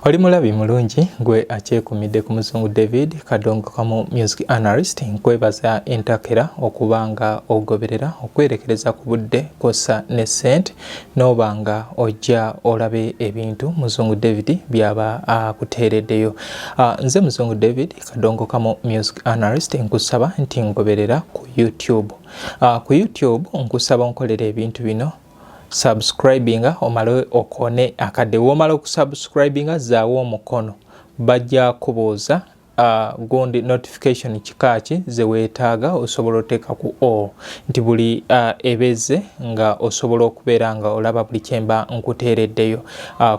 Oli mulabi mulungi gwe akyekumidde ku Muzungu David Kadongo Kamu music analyst nkwebaza entakera okubanga ogoberera okwerekereza ku budde kosa ne sente nobanga ojja olabe ebintu Muzungu David byaba akuteereddeyo. Nze Muzungu David Kadongo Kamu music analyst nkusaba nti ngoberera ku YouTube. Ku YouTube nkusaba nkolera ebintu bino: subscribinga omale okone akade womala okusubscribinga zaawo omukono bajja kubuuza gundi notification kikaaki ze weetaaga osobola oteeka ku all nti buli ebeze nga osobola okubeera nga olaba buli kyemba nkuteereddeyo.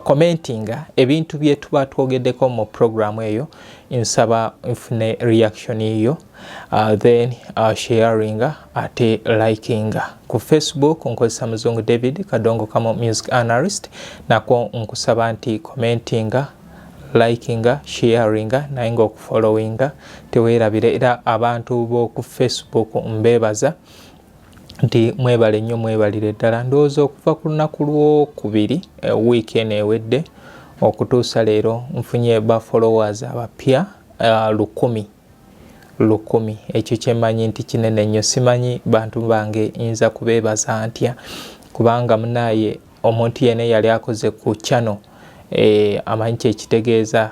Commentinga ebintu bye tuba twogeddeko mu programu eyo nsaba nfune reaction iyo, then sharinga ate likinga. Ku Facebook nkozesa Muzungu David Kadongo Kamu music analyst, nako nkusaba nti commentinga, likinga, sharinga naye nga okufollowinga teweerabire. Era abantu b'oku Facebook mbeebaza nti mwebale nnyo, mwebalire ddala. Ndowooza okuva ku lunaku lwokubiri wiiki eno ewedde okutuusa leero nfunye followers abapya 1,000. Ekyo kyemanyi nti kinene nnyo. Simanyi bantu bange nza kubeebaza ntya kubanga munaye omuntu yene yali akoze ku channel amanyi kyekitegeeza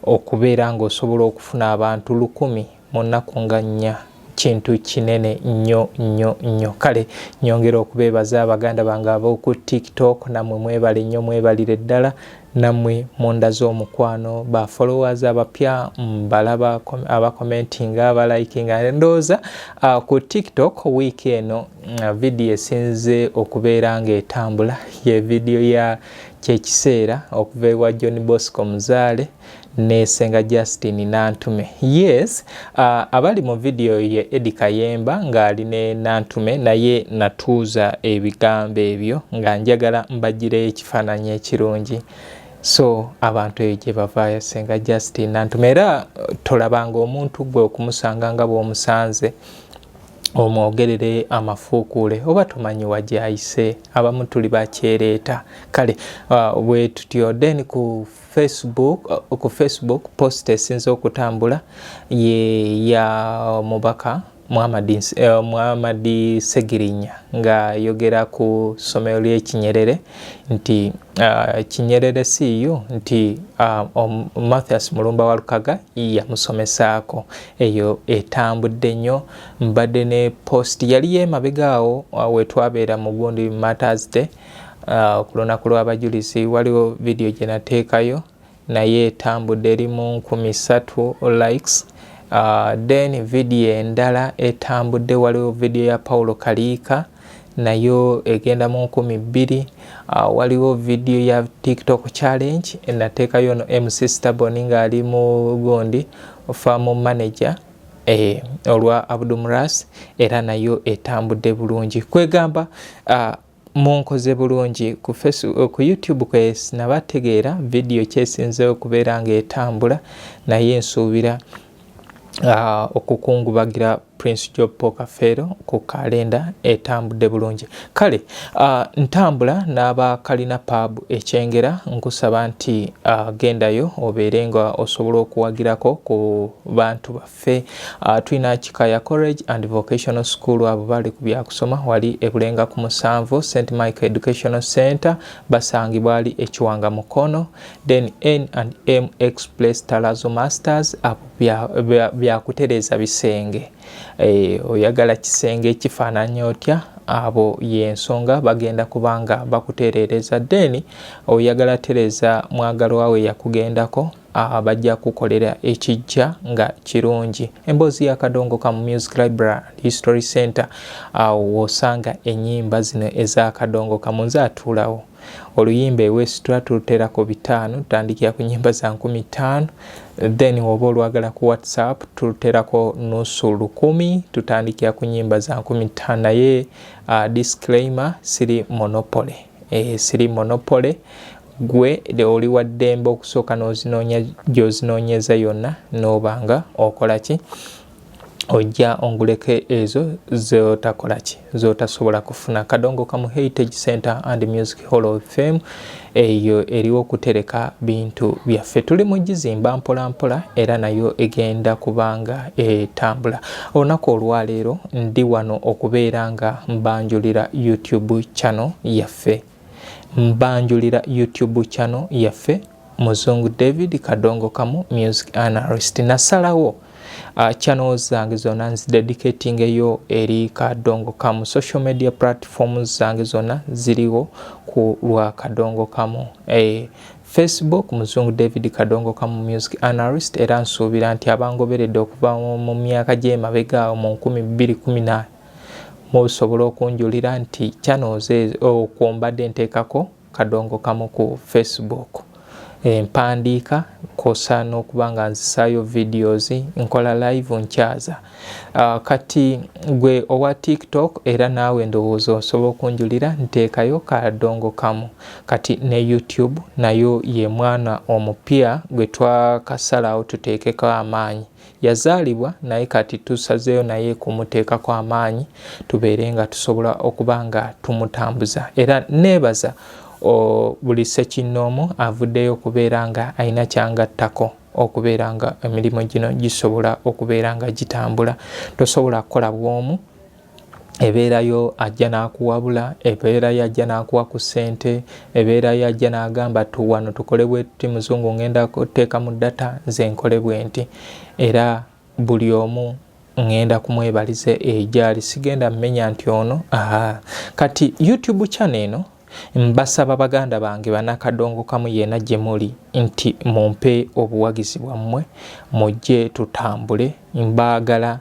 okubeera nga osobola okufuna abantu 1,000 mu nnaku nga 4 kintu kinene nnyo. Kale nyongera okubeebaza abaganda bange ab'oku TikTok, nammwe mwebale nnyo, mwebalire ddala. Nammwe munda z'omukwano ba followers abapya mbalaba abakomentinga, abalikinga. Ndowooza ku TikTok wiiki eno video esinze okubeera nga etambula ye video ya kyekiseera okuva ewa John Bosco Muzaale ne Senga Justin Nantume. Yes, abali mu video ye Eddie Kayemba ng'ali ne Nantume, naye natuuza ebigambo ebyo nga njagala mbagire ekifaananyi ekirungi. So abantu eyo gye bavaayo Senga Justin Nantume. Era tolabanga omuntu gwe okumusanga nga bw'omusanze omwogerere amafuukuule oba tumanyi wagyayise, abamu tuli bakyereeta. Kale bwe tutyo. Then ku Facebook post esinze okutambula ye ya mubaka Muhammad Segirinya nga yogera ku ssomero ly'Ekinyerere nti Kinyerere CU nti Mathias Mulumba wa Lukaga yamusomesaako. Eyo etambudde nnyo. Mbadde ne post yali yemabegaawo wetwabeera mu gundi Matters Day ku lunaku lw'abajulizi. Waliwo video gye nateekayo naye etambudde eri mu 3,000 likes. Then video endala etambudde, waliwo video ya Paulo Kaliika nayo egenda mu 2,000. Waliwo video ya TikTok challenge enateekayo no MC Staboni ng'ali mu gundi farm manager olwa Abdumras, era nayo etambudde bulungi. Kwegamba munkoze bulungi. Ku YouTube kwe sinabategeera video kyesinze okubeera nga etambula, naye nsuubira okukungubagira Prince Job Pokafero ku kalenda etambudde bulungi. Kale ntambula n'aba Kalina Pub Ekyengera, nkusaba nti gendayo obeere nga osobola okuwagirako ku bantu baffe. Tulina Kikaya College and Vocational School, abo bali ku byakusoma wali ebulenga ku 7 St. Michael Educational Center, basangibwa ali Ekiwanga Mukono. Then N&M Express Talazo Masters, abo byakutereza bisenge. Oyagala kisenge ekifaananya otya, abo yensonga bagenda kubanga bakutereereza. Then oyagala tereza mwagalwa we yakugendako, bajja kukolera ekijja nga kirungi. Emboozi ya Kadongo Kamu Music Library History Center, wosanga ennyimba zino eza Kadongo Kamu. Nze atuulawo oluyimba ewesitula tuterako 5, tutandikira ku nnyimba za 15,000. Then oba olwagala ku WhatsApp tuterako nusu 10,000, tutandikira ku nnyimba za 15,000. Naye disclaimer, siri monopoly. Siri monopoly. Gwe oli wa ddembe okusooka n'ozinoonya gy'ozinoonyeza yonna n'obanga okola ki ojja onguleke ezo zotakolaki zotasobola kufuna. Kadongo Kamu Heritage Center and Music Hall of Fame eyo eriwo kutereka bintu byaffe. Tuli mu gizimba mpola mpola era nayo egenda kubanga etambula. Olunaku olwaleero ndi wano okubeera nga mbanjulira YouTube channel yaffe. Mbanjulira YouTube channel yaffe Muzungu David Kadongo Kamu Music Analyst. Nasalawo channels zange zona nzidedicating eyo eri Kadongo Kamu. Social media platforms zange zona ziriwo ku lwa Kadongo Kamu. Facebook Muzungu David Kadongo Kamu Music Analyst, era nsuubira nti abangoberedde okuva mu myaka gy'emabega mu 2018 musobola okunjulira nti channels okumbadde nteekako Kadongo Kamu ku Facebook. Mpandiika kosa n'okubanga nzisaayo videos nkola live nkyaza. Kati gwe owa TikTok era naawe ndowooza osobola okunjulira nteekayo Kadongo Kamu. Kati ne YouTube nayo ye mwana omupya gwe twakasalawo tuteekeko amaanyi. Yazaalibwa naye kati tusazeeyo naye kumuteekako amaanyi tubeere nga tusobola okuba nga tumutambuza. Era neebaza buli ssekinnoomu avuddeyo okubeera nga alina kyangattako okubeera nga emirimu gino gisobola okubeera nga gitambula. Tosobola kukola bwomu, ebeerayo ajja n'akuwabula, ebeerayo ajja n'akuwa ku ssente, ebeerayo ajja n'agamba wano tukole bwe tuti Muzungu ngenda kuteeka mu data nze nkole bwe nti. Era buli omu ngenda kumwebalize egyali, sigenda mmenya nti ono. Kati YouTube channel eno mbasaba baganda bange bana Kadongo Kamu yena gye muli nti mumpe obuwagizi bwammwe mujje tutambule. Mbaagala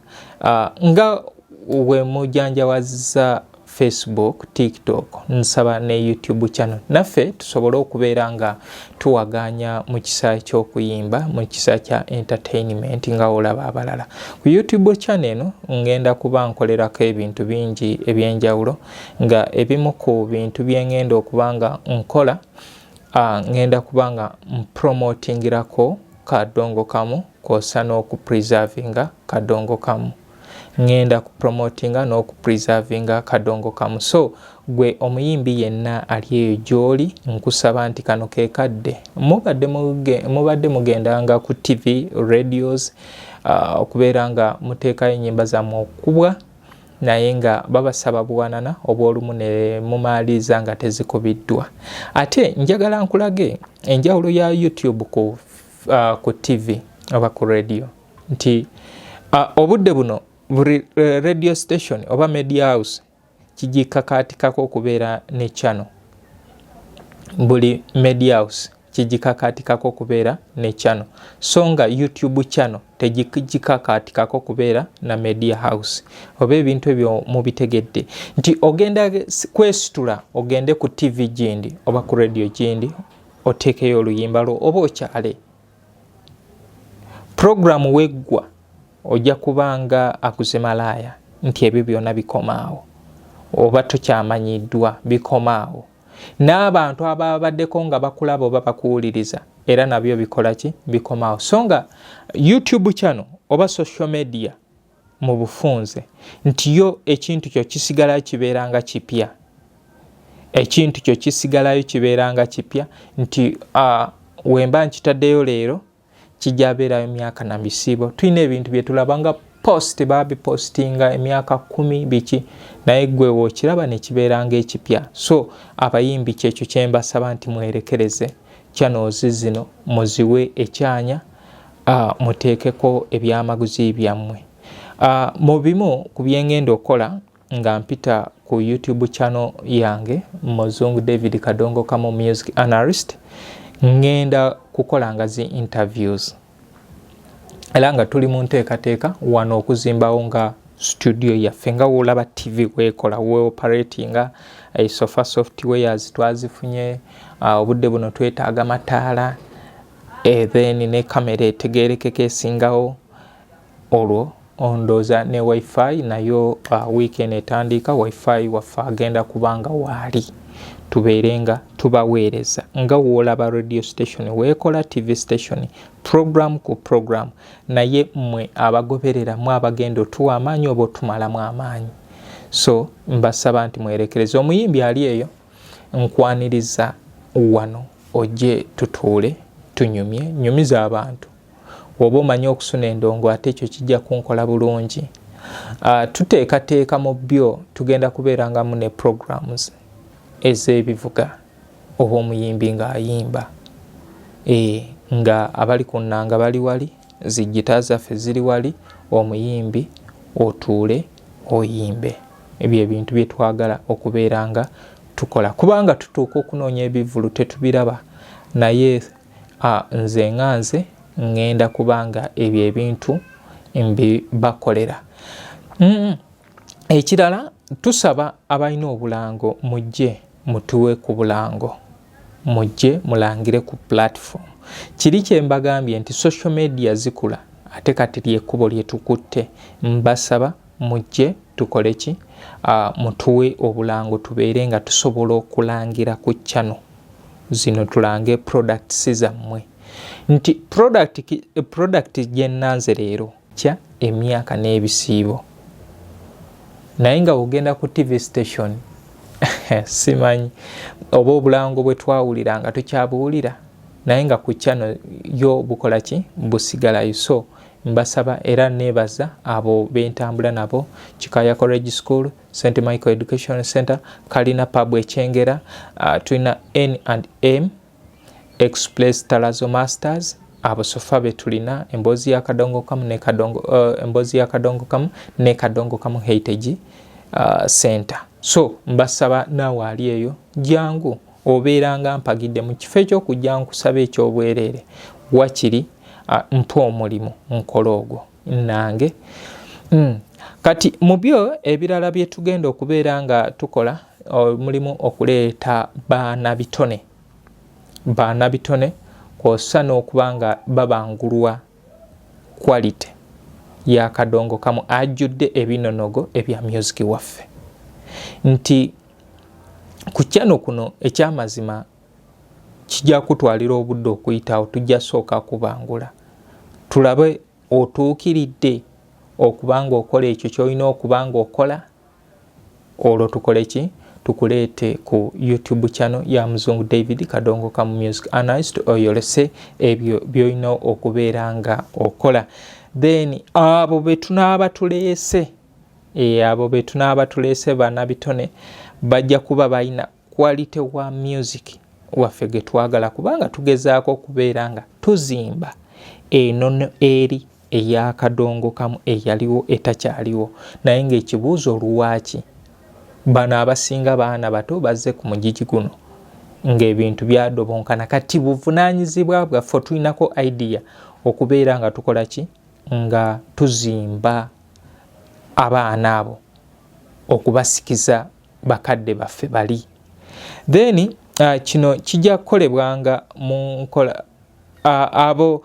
nga we mujanjawaza Facebook, TikTok, nsaba ne YouTube channel naffe tusobole okubeera nga tuwaganya mu kisaa ky'okuyimba, mu kisaa kya entertainment nga olaba abalala. Ku YouTube channel eno ngenda kuba nkolerako ebintu bingi ebyenjawulo, nga ebimu ku bintu bye ngenda okubanga nkola ngenda kubanga promotingirako Kadongo Kamu kosa n'okupreservinga Kadongo Kamu. Ngenda ku promotinga n'oku preservinga Kadongo Kamu. So gwe omuyimbi yenna ali eyo gy'oli nkusaba nti kano ke kadde mubadde mugendanga ku TV, radios okubeera nga muteekayo ennyimba zammwe okubwa, naye nga babasaba buwanana obw'olumu ne mumaaliza nga tezikubiddwa. Ate njagala nkulage enjawulo ya YouTube ku TV oba ku radio nti obudde buno buli radio station oba media house kijikakaatikako okubeera ne channel. Buli media house kijikakaatikako okubeera ne channel. So nga YouTube channel tegikakaatikako okubeera na media house. Oba ebintu ebyo mubitegedde nti ogenda kwesitula ogende ku TV gindi oba ku radio gindi oteekeyo oluyimba lwo oba okyale. Program weggwa ojja kubanga akuze malaaya nti ebyo byonna bikomaawo, oba tokyamanyiddwa bikomaawo. N'abantu ababaddeko nga bakulaba oba bakuwuliriza era nabyo bikola ki? Bikomaawo. So nga YouTube channel oba social media mu bufunze nti yo ekintu kyo kisigalayo kibeeranga kipya. Ekintu kyo kisigalayo kibeeranga kipya nti wemba nkitaddeyo leero kijja beerayo emyaka na bisibo. Tulina ebintu bye tulabanga post babipostinga emyaka 10 biki, naye gwe wookiraba ne kibeeranga ekipya. So abayimbi kyekyo kye mbasaba nti mwerekereze channels zino muziwe ekyanya, muteekeko ebyamaguzi byammwe. Mu bimu ku bye ngenda okola nga mpita ku YouTube channel yange Muzungu David Kadongo Kamu Music Analyst, ngenda kukola nga zi interviews. Era nga tuli mu nteekateeka wano okuzimbawo nga studio yaffe nga wolaba TV wekola we operatinga sofa softwares twazifunye. Obudde buno twetaaga mataala then ne kamera etegeerekeka esingawo. Olwo ondooza ne wifi nayo weekend etandika wifi waffe agenda kubanga waali tubeerenga tubaweereza nga woolaba radio station weekola TV station program ku program naye mmwe abagobereramu abagenda otuwa amaanyi oba otumalamu amaanyi. So mbasaba nti mwerekereze. Omuyimbi ali eyo nkwaniriza wano ojje tutuule tunyumye, nyumiza abantu. Oba omanyi okusuna endongo ate ekyo kijja kunkola bulungi. Tuteekateeka mu byo tugenda kubeerangamu ne programs ez'ebivuga oba omuyimbi ng'ayimba. Nga abali ku nnanga bali wali, zigita zaffe ziri wali, omuyimbi otuule oyimbe. Ebyo ebintu bye twagala okubeeranga tukola. Kubanga tutuuka okunoonya ebivulu tetubiraba, naye nze nganze ngenda kubanga ebyo ebintu mbibakolera. Ekirala tusaba abalina obulango mujje mutuwe ku bulango, mujje mulangire ku platform. Kiri kye mbagambye nti social media zikula ate kati lyekkubo lyetukutte. Mbasaba mujje tukole ki? Mutuwe obulango tubeere nga tusobola okulangira ku channel zino, tulange products zammwe. Nti product gye nnanze leero kya emyaka n'ebisiibo, naye nga ogenda ku TV station simanyi oba obulango bwe twawulira nga tukyabuwulira, naye nga ku channel yo bukola ki? Busigalayo. So mbasaba era nebaza abo bentambula nabo, Kikaya College School, St. Michael Education Center, Kalina Pub Ekyengera, tulina N&M Express Talazo Masters, abo sofa betulina Emboozi ya Kadongo kamu ne Emboozi ya Kadongo kamu ne Kadongo kamu Heritage Center. So mbasaba naawe ali eyo jangu obeeranga mpagidde mu kifo eky'okujja nkusaba eky'obwereere wakiri mpa omulimu nkola ogwo nange. Kati mu byo ebirala bye tugenda okubeera nga tukola mulimu okuleeta baana bitone kw'ossa n'okuba nga babangulwa quality ya Kadongo kamu ajjudde ebinonogo ebya music waffe. Nti ku channel kuno ekyamazima kijja kutwalira obudde okuyitawo, tujja sooka kubangula tulabe otuukiridde okubanga okola ekyo ky'olina okubanga okola, olwo tukole ki? Tukuleete ku YouTube channel ya Muzungu David Kadongo kamu Music Analyst, oyolese ebyo by'olina okubeera nga okola. Then abo betunaaba tuleese baana bitone bajja kuba balina quality wa music waffe ge twagala, kubanga tugezaako okubeera nga tuzimba enono eri eya Kadongo kamu eyaliwo etakyaliwo. Naye ng'ekibuuzo lwaki bano abasinga baana bato bazze ku mugigi guno ng'ebintu byadobonkana? Kati buvunaanyizibwa bwaffe tulinako idea okubeera nga tukola ki? Nga tuzimba abaana abo okubasikiza bakadde baffe bali. Then kino kijja kukolebwanga mu nkola abo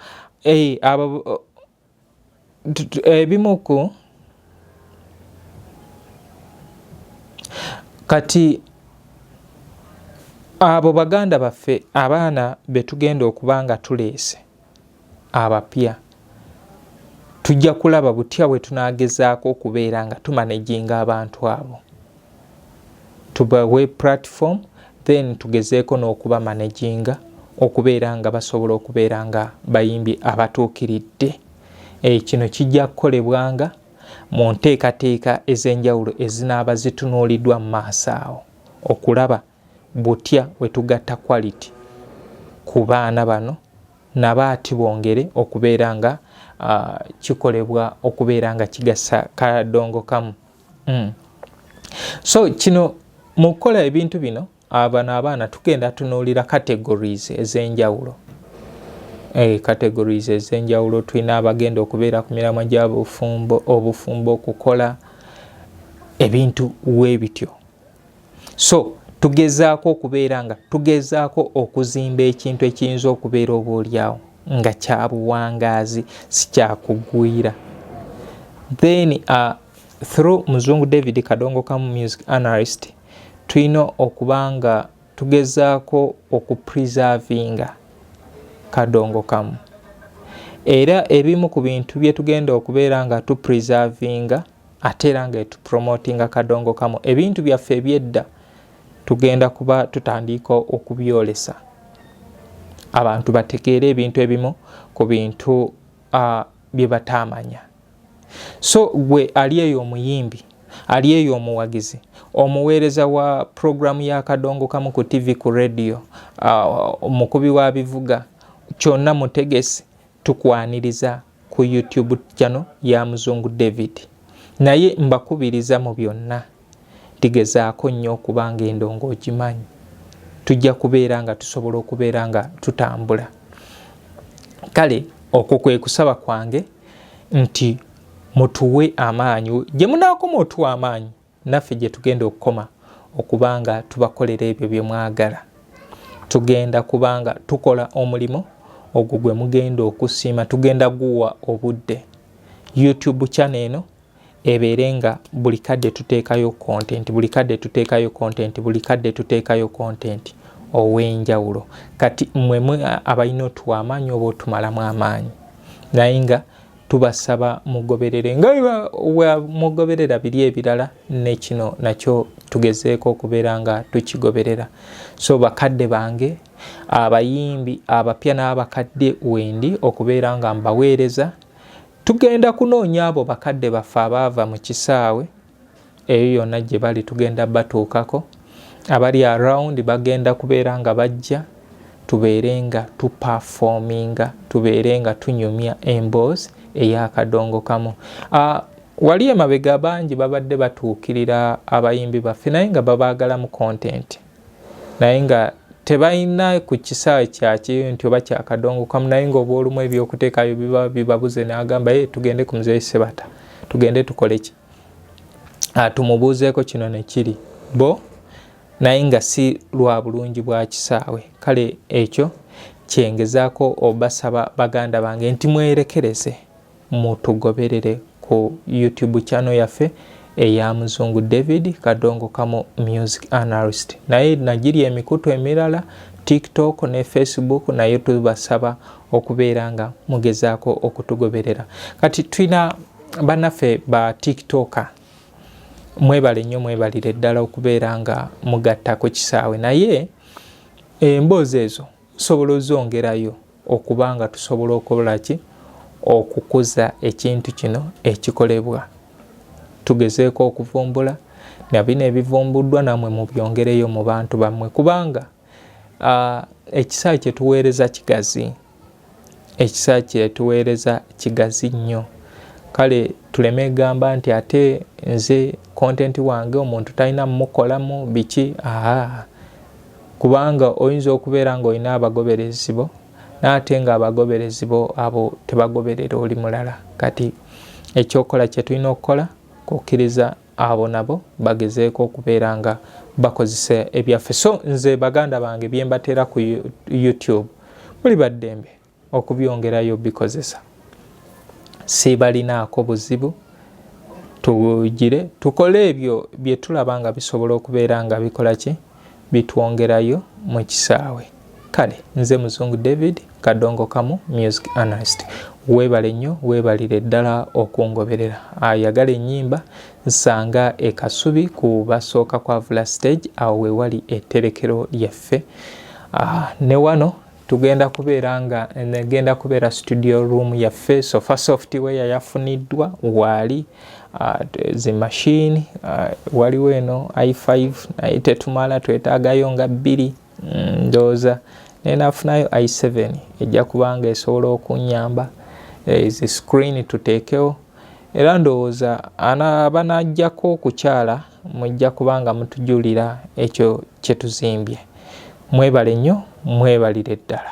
ebimuku kati abo baganda baffe abaana betugenda okubanga tuleese abapya, tujja kulaba butya bwe tunaagezaako okubeera nga tumanaginga abantu abo, tubawe platform then tugezeeko n'okuba managinga okubeera nga basobola okubeera nga bayimbi abatuukiridde. Kino kijja kukolebwanga mu nteekateeka ez'enjawulo ezinaaba zitunuuliddwa mu maaso awo, okulaba butya bwe tugatta quality ku baana bano nabo ati bongere okubeera nga kikolebwa okubeera nga kigasa Kadongo kamu. So kino mu kukola ebintu bino abano abaana tugenda tunuulira categories ez'enjawulo. Categories ez'enjawulo tulina abagenda okubeera ku miramwa gy'obufumbo, okukola ebintu webityo. So tugezaako okubeera nga tugezaako okuzimba ekintu ekiyinza okubeera obaolyawo nga kya buwangaazi si kyakugwira. Then through Muzungu David Kadongo kamu Music Analyst tulina okubanga tugezaako okupreservinga Kadongo Kamu. Era ebimu ku bintu bye tugenda okubeera nga tupreservinga ate era nga tupromotinga Kadongo Kamu, ebintu byaffe ebyedda tugenda kuba tutandika okubyolesa abantu bategeere ebintu ebimu ku bintu bye batamanya. So gwe ali eyo omuyimbi, ali eyo omuwagizi, omuweereza wa programu ya Kadongo Kamu ku TV, ku radio, omukubi wa bivuga, kyonna mutegesi, tukwaniriza ku YouTube channel ya Muzungu David. Naye mbakubiriza mu byonna tigezaako nnyo okubanga endongo ogimanyi, tujja kubeera nga tusobola okubeera nga tutambula. Kale okwo kwe kusaba kwange nti mutuwe amaanyi, gye munaakoma otuwa amaanyi naffe gye tugenda okukoma okubanga tubakolera ebyo bye mwagala. Tugenda kubanga tukola omulimo ogwo gwe mugenda okusiima, tugenda guwa obudde. YouTube channel eno ebeere nga buli kadde tuteekayo content, buli kadde tuteekayo content, buli kadde tuteekayo content ow'enjawulo. Kati mmwe abalina otuwa amaanyi oba otumalamu amaanyi, naye nga tubasaba mugoberere nga mugoberera biri ebirala ne kino nakyo tugezeeko okubeera nga tukigoberera. So bakadde bange abayimbi abapya n'abakadde wendi okubeera nga mbaweereza, tugenda kunoonya abo bakadde baffe abaava mu kisaawe eyo yonna gye bali, tugenda batuukako. Abali around bagenda kubeera nga bajja, tubeere nga tuperforminga, tubeere nga tunyumya emboozi eya Kadongo Kamu. Wali emabega bangi babadde batuukirira abayimbi baffe naye nga babaagala mu content, naye nga tebalina ku kisaawe kyaki nti oba kya Kadongo Kamu, naye nga obaolumu ebyokuteekayo bibabuze n'agamba tugende ku Muzeeyi Sebata, tugende tukole ki, tumubuuzeeko kino ne kiri bo, naye nga si lwa bulungi bwa kisaawe. Kale ekyo kyengezaako obasaba baganda bange nti mwerekereze mutugoberere ku YouTube channel yaffe eya Muzungu David Kadongo Kamu Music Analyst. Naye nagiri emikutu emirala TikTok ne Facebook naye tubasaba okubeera nga mugezaako okutugoberera. Kati tulina bannaffe ba TikToker, mwebale nnyo, mwebalire ddala okubeera nga mugatta ku kisaawe, naye emboozi ezo tusobola ozongerayo okubanga tusobola okukola ki, okukuza ekintu kino ekikolebwa. Tugezeeko okuvumbula na bino ebivumbuddwa namwe mubyongereyo mu bantu bammwe, kubanga ekisaawe kye tuweereza kigazi, ekisaawe kye tuweereza kigazi nnyo. Kale tuleme gamba nti ate nze content wange omuntu talina mukolamu biki, kubanga oyinza okubeera nga olina abagoberezi bo n'ate nga abagoberezi bo abo tebagoberera oli mulala. Kati ekyokola kye tulina okukola kukkiriza abo nabo bagezeeko okubeera nga bakozesa ebyaffe. So nze baganda bange bye mbateera ku YouTube muli baddembe okubyongerayo bikozesa, si balinaako buzibu. Tugire tukole ebyo bye tulaba nga bisobola okubeera nga bikola ki, bitwongerayo mu kisaawe. Kale nze Muzungu David Kadongo Kamu Music Analyst. Weebale nnyo, weebalire ddala okungoberera. Ayagala ennyimba nsanga e Kasubi ku basooka kwa Vula Stage, awo we wali etterekero lyaffe. Ne wano tugenda kubeera nga negenda kubeera studio room yaffe. Sofa software yafuniddwa wali zi machine waliwo eno i5 naye tetumala, twetaagayo nga 2 ndowooza nenafunayo i7 ejja kubanga esobola okunyamba ezi screen tuteekewo, era ndowooza abanajjako okukyala mujja kubanga mutujulira ekyo kye tuzimbye. Mwebale nnyo, mwebalire ddala.